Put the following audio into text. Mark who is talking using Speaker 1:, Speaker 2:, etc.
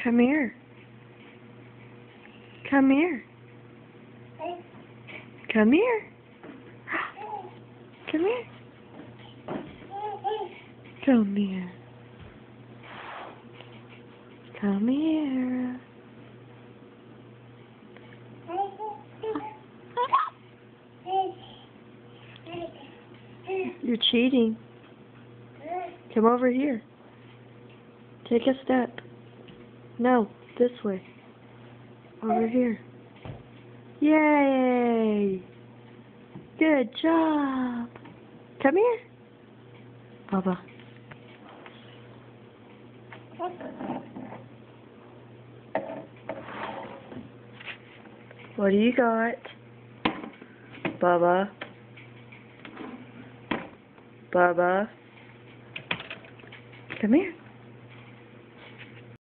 Speaker 1: Come here. Come here. Come here. Come here. Come here. Come here. You're cheating. Come over here. Take a step. No, this way. Over here. Yay! Good job. Come here. Bubba. What do you got? Bubba. Bubba. Come here.